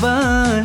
1.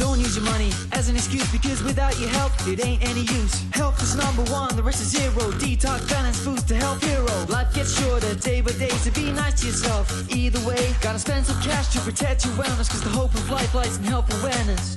Don't use your money as an excuse, because without your health, it ain't any use. Health is number 1, the rest is 0. Detox, balance, food to health hero. Life gets shorter day by day, so be nice to yourself. Either way, gotta spend some cash to protect your wellness, cause the hope of life lies in health awareness.